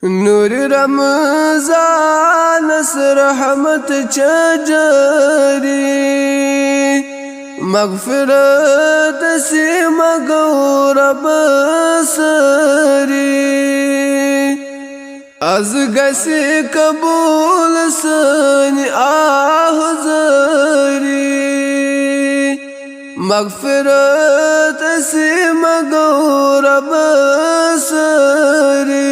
नूर रमज़ान रहमत चजरी मग़फ़िरत से मगो रब सरी अज़ गसे कबूल सनी आहज़री मग़फ़िरत से मगो रब सरी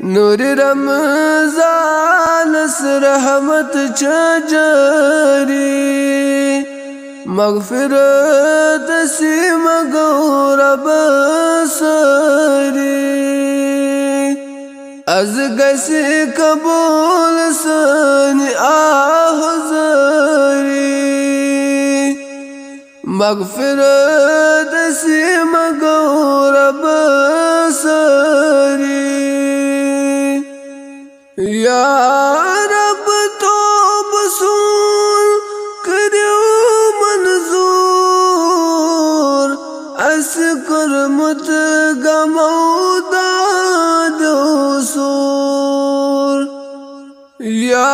नूर रमज़ान रहमत चजरी मग़फ़िरत से मगो रब सरी अज़ गसे कबूल सनी आहज़री मग़फ़िरत से मगो रब सरी या रब तौब सून करियो मंजूर अस्कर मुत गमौदा दो सूर या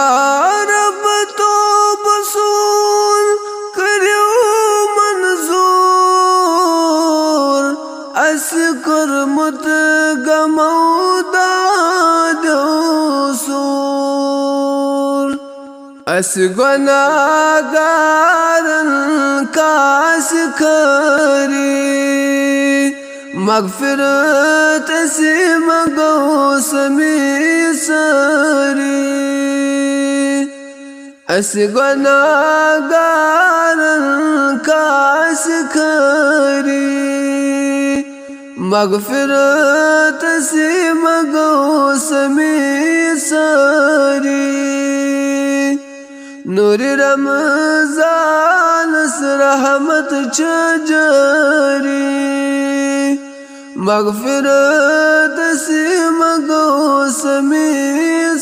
रब तौब सून करियो मंजूर अस्कर मुत गमौदा अस गुनाहगारन कास खरी मग़फ़िरत से मगो समी सरी अस गुनाहगारन कास खरी मग़फ़िरत से मगो समी सरी नूर रमज़ान रहमत चजरी मग़फ़िरत से मगो समी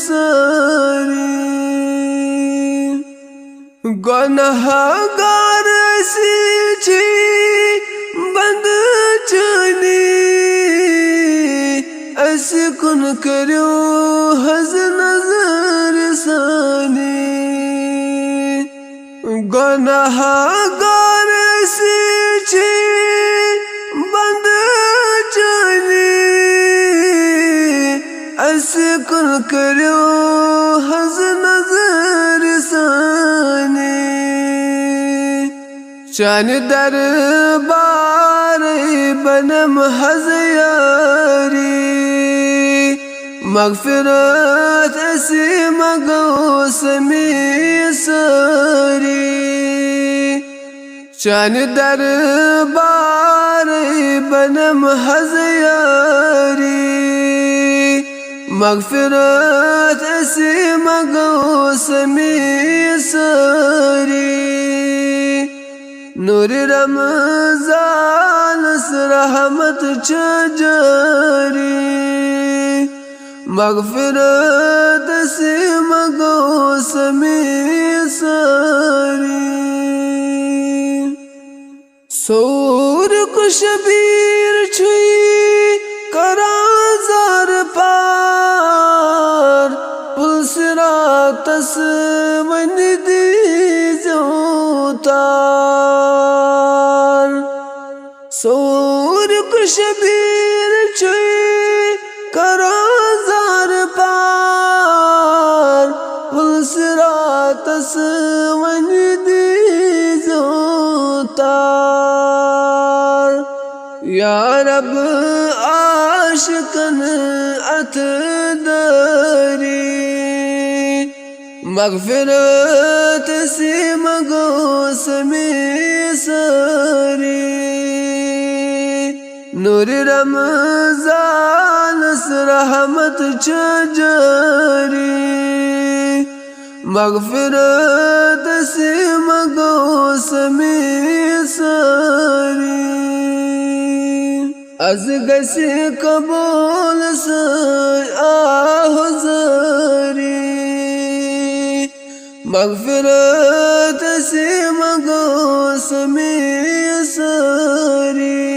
सरी गुनाहगार सी छी बंद चली अस कुन करो हज़ नज़र सानी गुनाहगार से छी बंद चली अस कुन करो हज़ नज़र सानी चान दरबार बनम हज़ यारी मग़फ़िरत से मगो समी सरी चान दरबार बनम हज़ यारी मग़फ़िरत से मगो समी सरी नूर रमज़ान रहमत चजरी मग़फ़िरत से मगो समी सरी सूर को शबीर छुई कराज़ार पार पुल सिरातस मन दी जोतार सूर को शबीर छुई कराज़ार पार पुल सिरातस मन दी जोतार या रब आशिकन अथ दरी मग़फ़िरत से मगो समी सरी नूर रमज़ान रहमत चजरी मग़फ़िरत से मगो समी सरी अज़ गसे कबूल से आहज़री मग़फ़िरत से मगो समी सरी